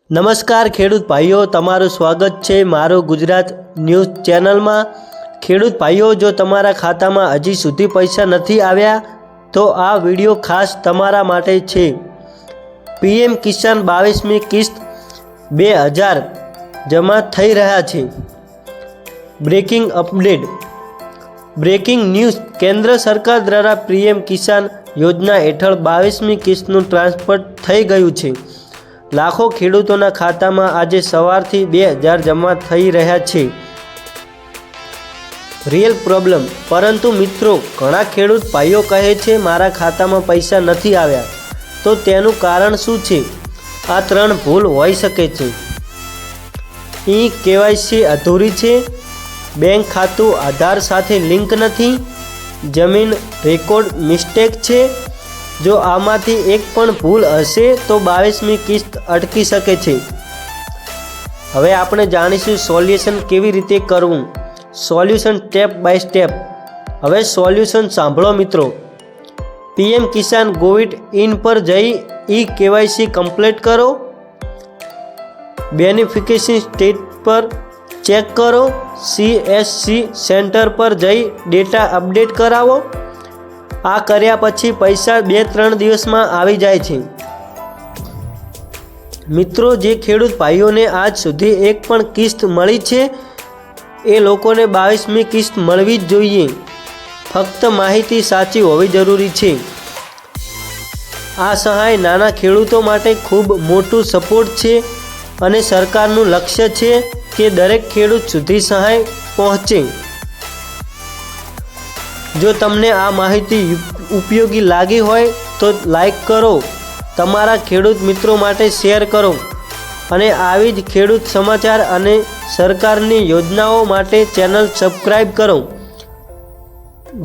નમસ્કાર ખેડૂત ભાઈઓ, તમારું સ્વાગત છે મારો ગુજરાત ન્યૂઝ ચેનલમાં। ખેડૂત ભાઈઓ, જો તમારા ખાતામાં હજી સુધી પૈસા નથી આવ્યા તો આ વિડિયો ખાસ તમારા માટે છે। પીએમ કિસાન 22મી કિસ્ત 2000 જમા થઈ રહ્યા છે। બ્રેકિંગ અપડેટ, બ્રેકિંગ ન્યૂઝ, કેન્દ્ર સરકાર દ્વારા પીએમ કિસાન યોજના હેઠળ 22મી કિસ્તનું ટ્રાન્સફર થઈ ગયું છે। લાખો ખેડૂતોના ખાતામાં આજે સવારથી 2000 જમા થઈ રહ્યા છે। રિયલ પ્રોબ્લેમ, પરંતુ મિત્રો ઘણા ખેડૂત ભાઈઓ કહે છે મારા ખાતામાં પૈસા નથી આવ્યા, તો તેનું કારણ શું છે? આ 3 ભૂલ હોઈ શકે છે। કેવાયસી અધૂરી છે, બેંક ખાતું આધાર સાથે લિંક નથી, જમીન રેકોર્ડ મિસ્ટેક છે। જો આમાંથી એક પણ ભૂલ હશે તો 22મી કિસ્ત અટકી શકે છે। હવે આપણે જાણીશું સોલ્યુશન કેવી રીતે કરવું। Solution step by step. હવે સોલ્યુશન સાંભળો મિત્રો। પીએમ કિસાન ગોવિટ ઇન પર જઈ કેવાયસી કમ્પ્લીટ કરો, બેનિફિકેશન સ્ટેટ પર ચેક કરો, CSC સેન્ટર પર જઈ ડેટા અપડેટ કરાવો। આ કર્યા પછી પૈસા 2-3 દિવસમાં આવી જાય છે। મિત્રો, જે ખેડૂત ભાઈઓને આજ સુધી એક પણ કિસ્ત મળી છે એ લોકોને 22મી કિસ્ત મળવી જ જોઈએ। ફક્ત માહિતી સાચી હોવી જરૂરી છે। આ સહાય નાના ખેડૂતો માટે ખૂબ મોટું સપોર્ટ છે અને સરકારનું લક્ષ્ય છે કે દરેક ખેડૂત સુધી સહાય પહોંચે। જો તમને આ માહિતી ઉપયોગી લાગી હોય તો લાઈક કરો, તમારા ખેડૂત મિત્રો માટે શેર કરો અને આવી જ ખેડૂત સમાચાર અને સરકારની યોજનાઓ માટે ચેનલ સબસ્ક્રાઈબ કરો।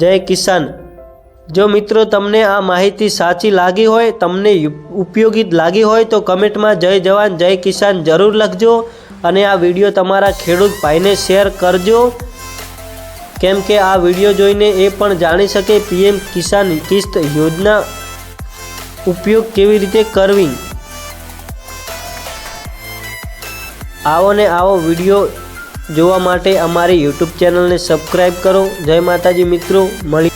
જય કિસાન। જો મિત્રો તમને આ માહિતી સાચી લાગી હોય, તમને ઉપયોગી લાગી હોય તો કમેન્ટમાં જય જવાન જય કિસાન જરૂર લખજો અને આ વિડીયો તમારા ખેડૂત ભાઈને શેર કરજો, કેમ કે આ વિડીયો જોઈને એ પણ જાણી શકે પીએમ કિસાન કિસ્ત યોજના ઉપયોગ કેવી રીતે કરવી। આવો ને આવો વિડીયો જોવા માટે અમારી યુટ્યુબ ચેનલને સબસ્ક્રાઈબ કરો। જય માતાજી મિત્રો, મળી